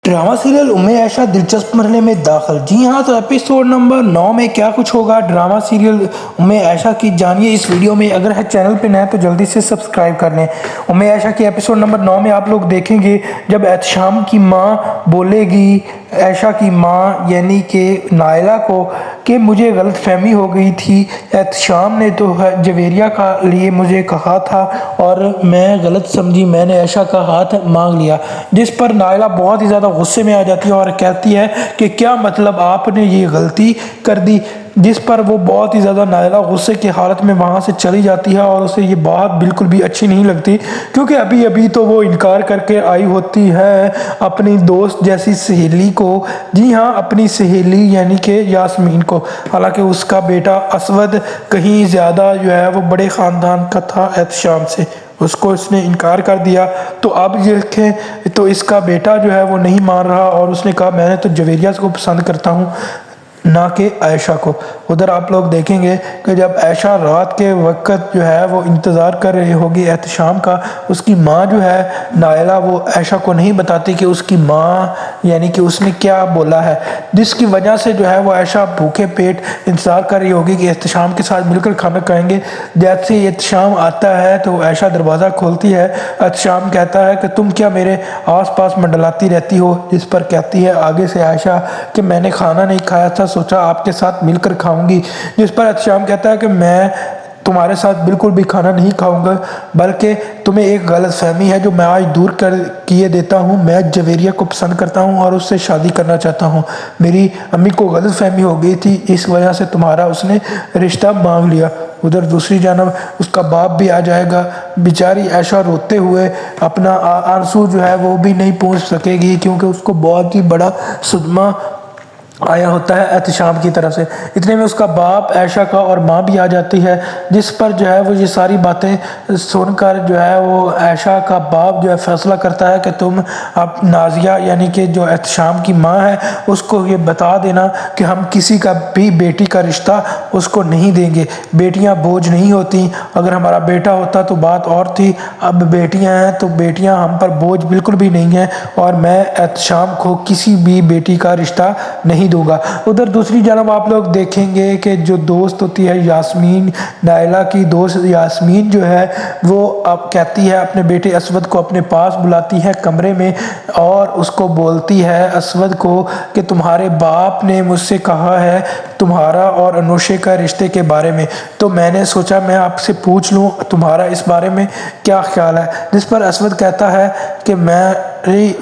Drama serial उम्मे ऐशा दिलचस्प मरहले में दाखिल। जी हाँ, तो एपिसोड नंबर 9 में क्या कुछ होगा ड्रामा सीरियल उम्मे ऐशा की जानिए इस वीडियो में। अगर है चैनल पे नए तो जल्दी से सब्सक्राइब कर लें। उम्मे ऐशा की एपिसोड नंबर 9 में आप लोग देखेंगे जब एहतशाम की माँ बोलेगी ऐशा की माँ यानी कि नायला को कि मुझे गलत फहमी हो गई थी, एहतशाम ने तो जवेरिया का लिए मुझे कहा था और मैं गलत समझी, मैंने ऐशा का हाथ मांग लिया। जिस पर नायला बहुत ही ज़्यादा गुस्से में आ जाती है और कहती है कि क्या मतलब आपने ये गलती कर दी। जिस पर वो बहुत ही ज़्यादा नायला गुस्से की हालत में वहाँ से चली जाती है और उसे ये बात बिल्कुल भी अच्छी नहीं लगती, क्योंकि अभी अभी तो वो इनकार करके आई होती है अपनी दोस्त जैसी सहेली को। जी हाँ, अपनी सहेली यानी कि यास्मीन को। हालांकि उसका बेटा असवद कहीं ज़्यादा जो है वो बड़े ख़ानदान का था एहतशाम से, उसको इसने इनकार कर दिया। तो अब देखें तो इसका बेटा जो है वो नहीं मान रहा और उसने कहा मैंने तो जवेरिया को पसंद करता हूँ ना कि आयशा को। उधर आप लोग देखेंगे कि जब आयशा रात के वक्त जो है वो इंतज़ार कर रही होगी एहतशाम का, उसकी माँ जो है नायला वो आयशा को नहीं बताती कि उसकी माँ यानी कि उसने क्या बोला है, जिसकी वजह से जो है वो आयशा भूखे पेट इंतज़ार कर रही होगी कि एहतशाम के साथ मिलकर खाना खाएंगे। जैसे ही एहतशाम आता है तो आयशा दरवाज़ा खोलती है। एहतशाम कहता है कि तुम क्या मेरे आस पास मंडलाती रहती हो, जिस पर कहती है आगे से आयशा कि मैंने खाना नहीं खाया था, सोचा आपके साथ मिलकर खाऊंगी। जिस पर एहतशाम कहता है कि मैं तुम्हारे साथ बिल्कुल भी खाना नहीं खाऊंगा, बल्कि तुम्हें एक गलत फहमी है जो मैं आज दूर कर किए देता हूँ। मैं जवेरिया को पसंद करता हूँ और उससे शादी करना चाहता हूँ। मेरी अम्मी को गलत फहमी हो गई थी, इस वजह से तुम्हारा उसने रिश्ता मांग लिया। उधर दूसरी जानब उसका बाप भी आ जाएगा। बेचारी आयशा रोते हुए अपना आंसू जो है वो भी नहीं पहुँच सकेगी, क्योंकि उसको बहुत ही बड़ा सदमा आया होता है एहतशाम की तरफ से। इतने में उसका बाप आयशा का और माँ भी आ जाती है, जिस पर जो है वो ये सारी बातें सुनकर जो है वो आयशा का बाप जो है फैसला करता है कि तुम अब नाजिया यानी कि जो एहतशाम की माँ है उसको ये बता देना कि हम किसी का भी बेटी का रिश्ता उसको नहीं देंगे। बेटियाँ बोझ नहीं होती, अगर हमारा बेटा होता तो बात और थी, अब बेटियाँ हैं तो बेटियाँ हम पर बोझ बिल्कुल भी नहीं हैं और मैं एहतशाम को किसी भी बेटी का रिश्ता नहीं दूंगा। उधर दूसरी जानब आप लोग देखेंगे कि जो दोस्त होती है यास्मीन, नायला की दोस्त यास्मीन जो है वो अब कहती है अपने बेटे असवद को अपने पास बुलाती है कमरे में और उसको बोलती है असवद को कि तुम्हारे बाप ने मुझसे कहा है तुम्हारा और अनुशे का रिश्ते के बारे में, तो मैंने सोचा मैं आपसे पूछ लूँ तुम्हारा इस बारे में क्या ख्याल है। जिस पर असवद कहता है कि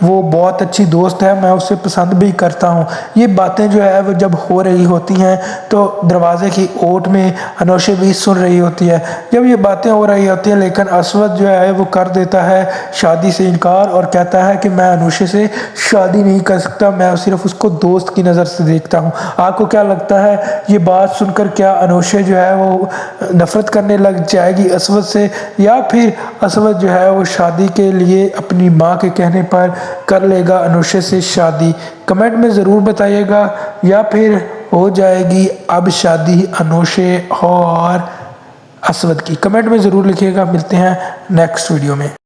वो बहुत अच्छी दोस्त है, मैं उससे पसंद भी करता हूँ। ये बातें जो है वो जब हो रही होती हैं तो दरवाजे की ओट में अनुशे भी सुन रही होती है। जब ये बातें हो रही होती हैं लेकिन असवद जो है वो कर देता है शादी से इनकार और कहता है कि मैं अनुशे से शादी नहीं कर सकता, मैं सिर्फ उसको दोस्त की नज़र से देखता हूँ। आपको क्या लगता है ये बात सुनकर क्या अनुशे जो है वो नफरत करने लग जाएगी असवद से, या फिर असवद जो है वो शादी के लिए अपनी माँ के कहने पर कर लेगा अनुशे से शादी? कमेंट में ज़रूर बताइएगा। या फिर हो जाएगी अब शादी अनुशे और असवद की? कमेंट में ज़रूर लिखिएगा। मिलते हैं नेक्स्ट वीडियो में।